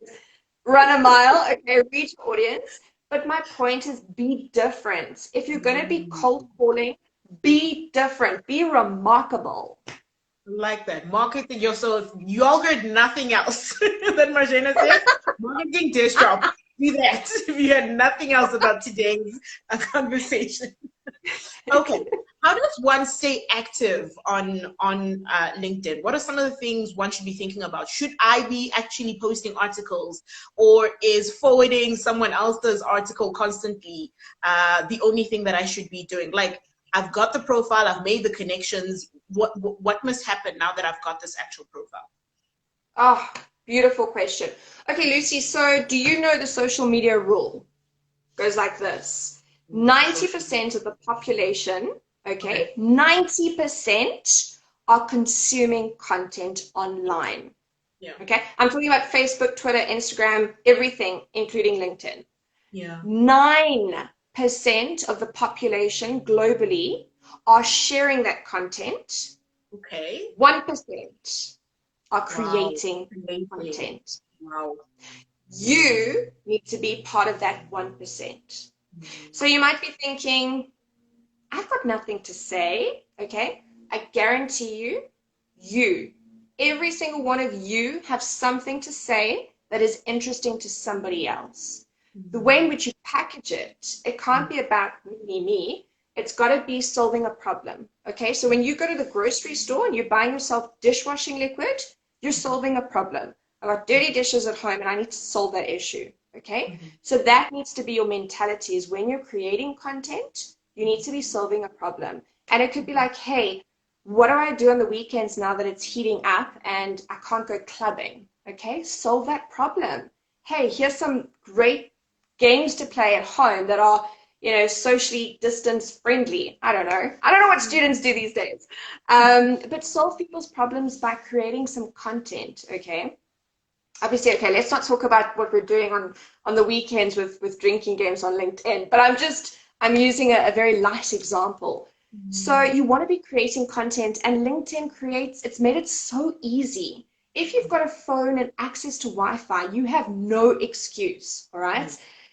Run a mile, okay, reach audience. But my point is be different. If you're going to be cold calling, be different, be remarkable. Like that. Marketing yourself. You all heard nothing else than Marjana said. Marketing dish drop. Do that if you had nothing else about today's conversation. Okay. How does one stay active on LinkedIn? What are some of the things one should be thinking about? Should I be actually posting articles, or is forwarding someone else's article constantly the only thing that I should be doing? Like, I've got the profile, I've made the connections. What must happen now that I've got this actual profile? Oh, beautiful question. Okay, Lucy, so do you know the social media rule? Goes like this. 90% of the population, okay, 90% are consuming content online. Yeah. Okay, I'm talking about Facebook, Twitter, Instagram, everything, including LinkedIn. Yeah. 9% of the population globally are sharing that content. Okay. 1% are creating content. Wow. You need to be part of that 1%. So you might be thinking, I've got nothing to say, okay? I guarantee you, every single one of you have something to say that is interesting to somebody else. The way in which you package it, it can't be about me. It's got to be solving a problem, okay? So when you go to the grocery store and you're buying yourself dishwashing liquid, you're solving a problem. I've got dirty dishes at home and I need to solve that issue, okay? So that needs to be your mentality, is when you're creating content, you need to be solving a problem. And it could be like, hey, what do I do on the weekends now that it's heating up and I can't go clubbing? Okay, solve that problem. Hey, here's some great games to play at home that are, socially distance friendly. I don't know. I don't know what students do these days. But solve people's problems by creating some content, okay? Obviously, okay, let's not talk about what we're doing on the weekends with drinking games on LinkedIn, but I'm using a very light example. So you want to be creating content, and LinkedIn it's made it so easy. If you've got a phone and access to Wi-Fi, you have no excuse, all right?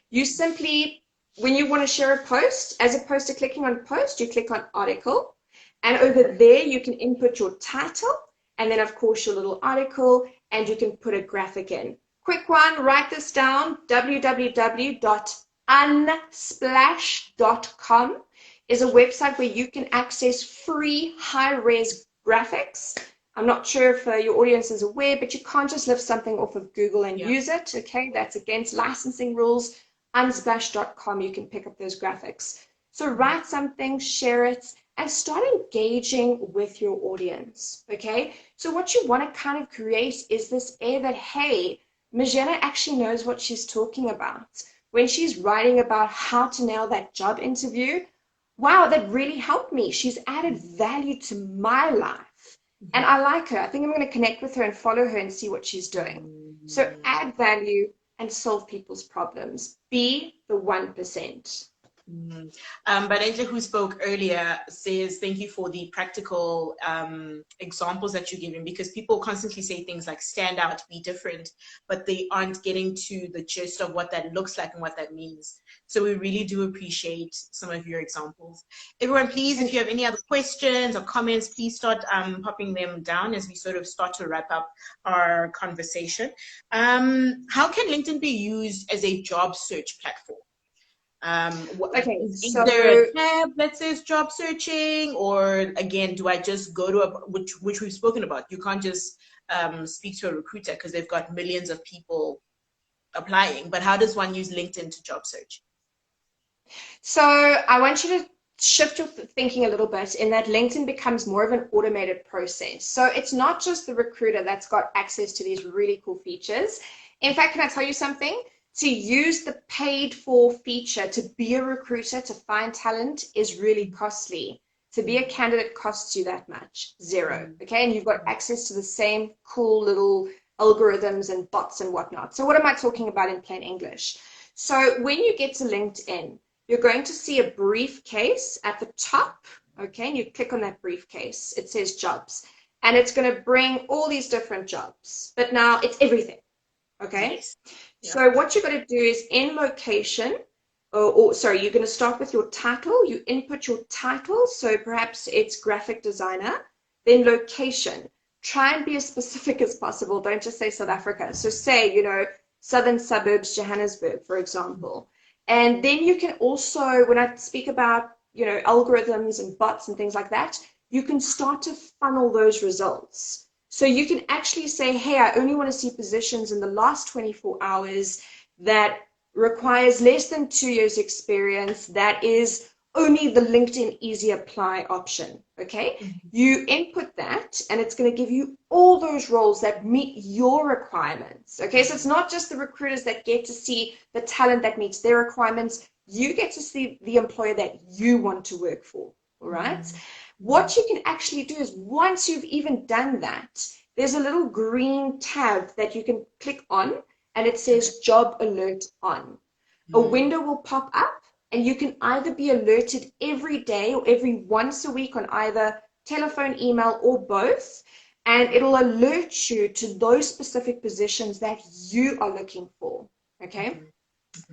You simply, when you want to share a post, as opposed to clicking on post, you click on article, and over there you can input your title, and then of course your little article, and you can put a graphic in. Quick one, write this down, www.unsplash.com is a website where you can access free high-res graphics. I'm not sure if your audience is aware, but you can't just lift something off of Google and use it, okay? That's against licensing rules. Unsplash.com, you can pick up those graphics. So write something, share it, and start engaging with your audience, okay? So what you want to kind of create is this air that, hey, Mijena actually knows what she's talking about. When she's writing about how to nail that job interview, wow, that really helped me. She's added value to my life. And I like her. I think I'm going to connect with her and follow her and see what she's doing. So add value and solve people's problems. Be the 1%. But Angela, who spoke earlier, says thank you for the practical examples that you're giving, because people constantly say things like stand out, be different, but they aren't getting to the gist of what that looks like and what that means. So we really do appreciate some of your examples. Everyone, please, if you have any other questions or comments, please start popping them down as we sort of start to wrap up our conversation. How can LinkedIn be used as a job search platform? Okay, is there a tab that says job searching, or again, do I just go to which we've spoken about? You can't just speak to a recruiter because they've got millions of people applying. But how does one use LinkedIn to job search? So I want you to shift your thinking a little bit in that LinkedIn becomes more of an automated process. So it's not just the recruiter that's got access to these really cool features. In fact, can I tell you something? To use the paid for feature to be a recruiter, to find talent, is really costly. To be a candidate costs you that much, zero, okay? And you've got access to the same cool little algorithms and bots and whatnot. So what am I talking about in plain English? So when you get to LinkedIn, you're going to see a briefcase at the top, okay? And you click on that briefcase. It says jobs. And it's going to bring all these different jobs. But now it's everything, okay? Yes. Yeah. So what you're going to do is in location, sorry, you're going to start with your title. You input your title. So perhaps it's graphic designer. Then location. Try and be as specific as possible. Don't just say South Africa. So say, southern suburbs, Johannesburg, for example. And then you can also, when I speak about, algorithms and bots and things like that, you can start to funnel those results. So you can actually say, hey, I only want to see positions in the last 24 hours that requires less than 2 years experience. That is only the LinkedIn Easy Apply option, okay? You input that and it's going to give you all those roles that meet your requirements, okay? So it's not just the recruiters that get to see the talent that meets their requirements. You get to see the employer that you want to work for, all right? What you can actually do is once you've even done that, there's a little green tab that you can click on and it says job alert on. A window will pop up and you can either be alerted every day or every once a week on either telephone, email, or both. And it'll alert you to those specific positions that you are looking for, okay?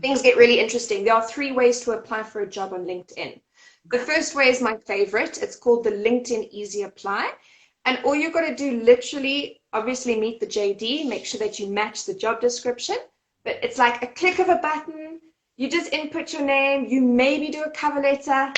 Things get really interesting. There are 3 ways to apply for a job on LinkedIn. The first way is my favorite. It's called the LinkedIn Easy Apply. And all you've got to do, literally, obviously meet the JD, make sure that you match the job description. But it's like a click of a button. You just input your name, you maybe do a cover letter,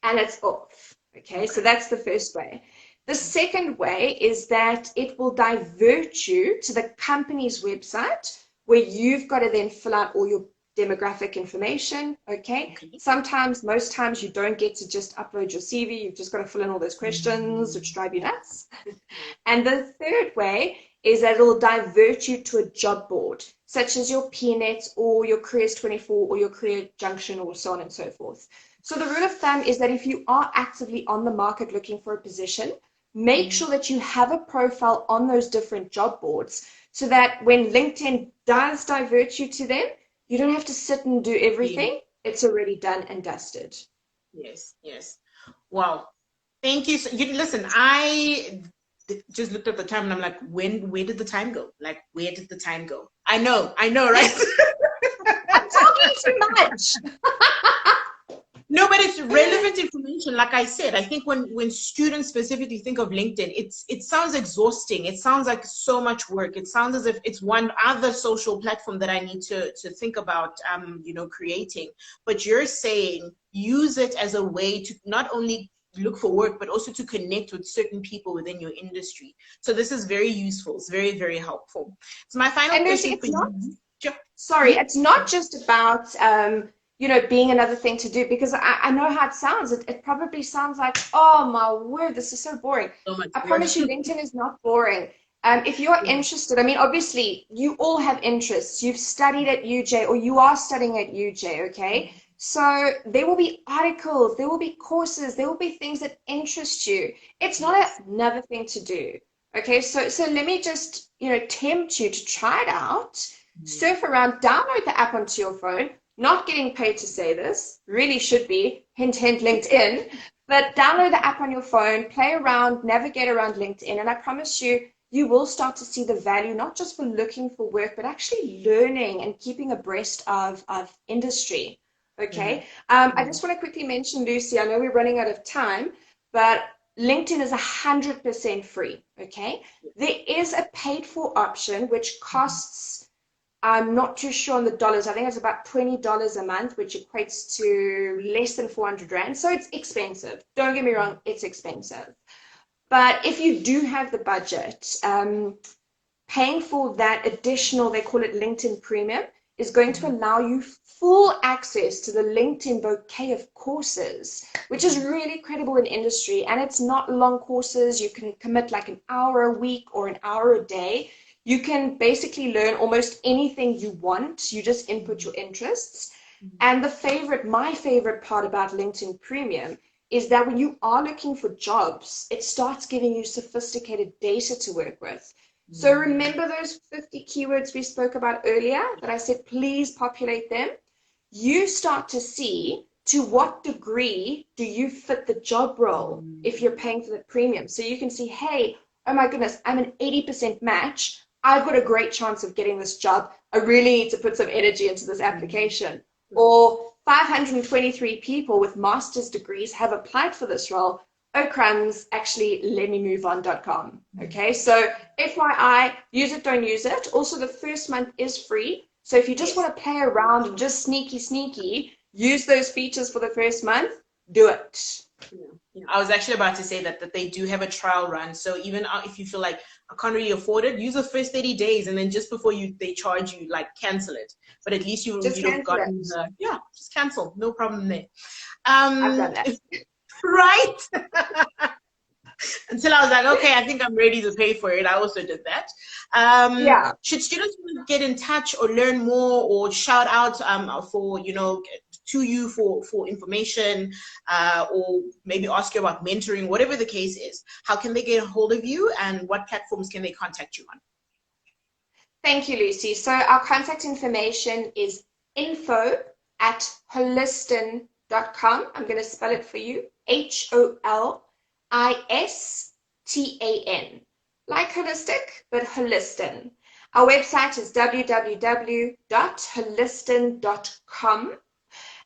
and it's off. Okay, so that's the first way. The second way is that it will divert you to the company's website where you've got to then fill out all your demographic information, okay? Sometimes, most times, you don't get to just upload your CV. You've just got to fill in all those questions, which drive you nuts. And the third way is that it'll divert you to a job board. such as your PNet or your Careers 24 or your Career Junction or so on and so forth. So the rule of thumb is that if you are actively on the market looking for a position, make sure that you have a profile on those different job boards so that when LinkedIn does divert you to them, you don't have to sit and do everything. It's already done and dusted. Yes, yes. Wow. Thank you. Listen, I just looked at the time and I'm like, where did the time go? Like, where did the time go? I know, right? I'm talking too much. No, but it's relevant information. Like I said, I think when students specifically think of LinkedIn, it sounds exhausting. It sounds like so much work. It sounds as if it's one other social platform that I need to think about, creating. But you're saying use it as a way to not only look for work, but also to connect with certain people within your industry. So this is very useful. It's very, very helpful. So my final question for you. Sorry, it's not just about being another thing to do, because I know how it sounds. It probably sounds like, oh my word, this is so boring. I promise you, LinkedIn is not boring. If you're interested, I mean, obviously, you all have interests. You've studied at UJ or you are studying at UJ, okay? So there will be articles, there will be courses, there will be things that interest you. It's not another thing to do, okay? So let me just, tempt you to try it out. Surf around, download the app onto your phone. Not getting paid to say this, really should be, hint, hint, LinkedIn, but download the app on your phone, play around, navigate around LinkedIn, and I promise you, you will start to see the value, not just for looking for work, but actually learning and keeping abreast of industry, okay? I just want to quickly mention, Lucy, I know we're running out of time, but LinkedIn is 100% free, okay? There is a paid for option, which costs, I'm not too sure on the dollars. I think it's about $20 a month, which equates to less than 400 Rand. So it's expensive. Don't get me wrong, it's expensive. But if you do have the budget, paying for that additional, they call it LinkedIn Premium, is going to allow you full access to the LinkedIn bouquet of courses, which is really credible in industry. And it's not long courses. You can commit like an hour a week or an hour a day. You can basically learn almost anything you want. You just input your interests. And my favorite part about LinkedIn Premium is that when you are looking for jobs, it starts giving you sophisticated data to work with. So remember those 50 keywords we spoke about earlier that I said, please populate them? You start to see to what degree do you fit the job role if you're paying for the premium. So you can see, hey, oh my goodness, I'm an 80% match. I've got a great chance of getting this job. I really need to put some energy into this application. Or 523 people with master's degrees have applied for this role. Oh crumbs, actually, let me move on.com. Okay, so FYI, use it, don't use it. Also, the first month is free. So if you just want to play around and just sneaky, use those features for the first month, do it. I was actually about to say that they do have a trial run. So even if you feel like I can't really afford it, use the first 30 days, and then just before they charge you, like cancel it. But at least you've gotten just cancel, no problem there. I've done that. Right. Until I was like, okay, I think I'm ready to pay for it. I also did that. Should students want to get in touch or learn more or shout out for to you for information or maybe ask you about mentoring, whatever the case is, how can they get a hold of you and what platforms can they contact you on? Thank you, Lucy. So our contact information is info@holistan.com. I'm going to spell it for you. HOLISTAN. Like holistic, but Holistan. Our website is www.holistan.com.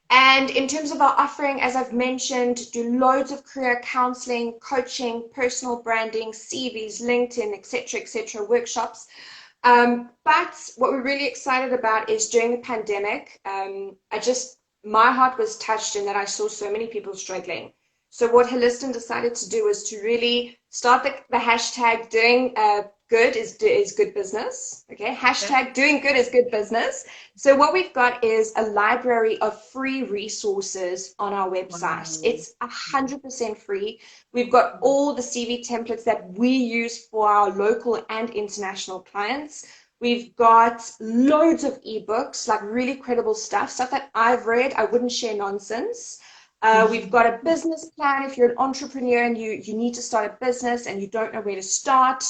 And in terms of our offering, as I've mentioned, do loads of career counseling, coaching, personal branding, CVs, LinkedIn, etc., workshops. But what we're really excited about is during the pandemic, my heart was touched in that I saw so many people struggling. So what Holistan decided to do was to really start the hashtag doing good is good business. Okay, hashtag doing good is good business. So what we've got is a library of free resources on our website. Wow. It's 100% free. We've got all the CV templates that we use for our local and international clients. We've got loads of ebooks, like really credible stuff that I've read. I wouldn't share nonsense. We've got a business plan if you're an entrepreneur and you need to start a business and you don't know where to start.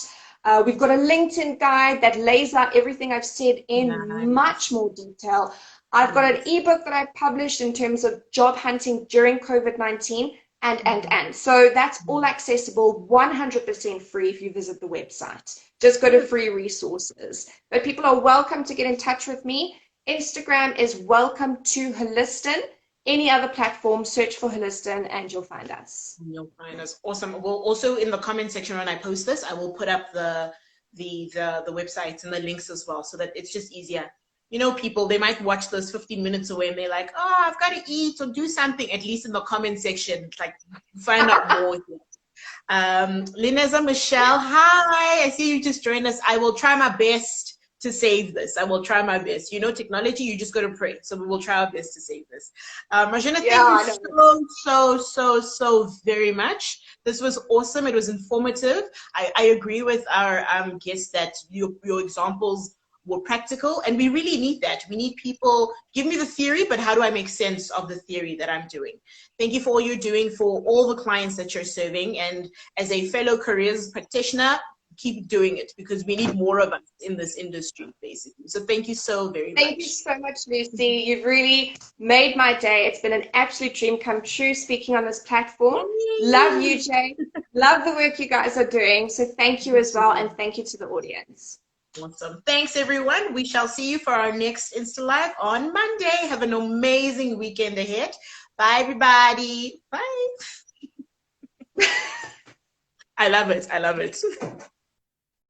We've got a LinkedIn guide that lays out everything I've said in much more detail. I've got an ebook that I published in terms of job hunting during COVID-19 and. So that's all accessible, 100% free if you visit the website. Just go to free resources. But people are welcome to get in touch with me. Instagram is welcome to Holiston. Any other platform, search for Holiston and you'll find us. You'll find us. Awesome. Well, also in the comment section when I post this, I will put up the websites and the links as well, so that it's just easier. You know, people, they might watch those 15 minutes away and they're like, oh, I've got to eat or do something. At least in the comment section, like, find out more. Lineza Michelle, hi. I see you just joined us. I will try my best to save this. I will try my best. You know, technology, you just got to pray. So we will try our best to save this. Marjana, thank you so very much. This was awesome. It was informative. I agree with our guests that your examples were practical, and we really need that. We need people, give me the theory, but how do I make sense of the theory that I'm doing? Thank you for all you're doing for all the clients that you're serving, and as a fellow careers practitioner, keep doing it, because we need more of us in this industry, basically. So thank you so very much. Thank you so much, Lucy. You've really made my day. It's been an absolute dream come true speaking on this platform. Love you, Jay. Love the work you guys are doing. So thank you as well, and thank you to the audience. Awesome. Thanks, everyone. We shall see you for our next Insta Live on Monday. Have an amazing weekend ahead. Bye, everybody. Bye. I love it. I love it.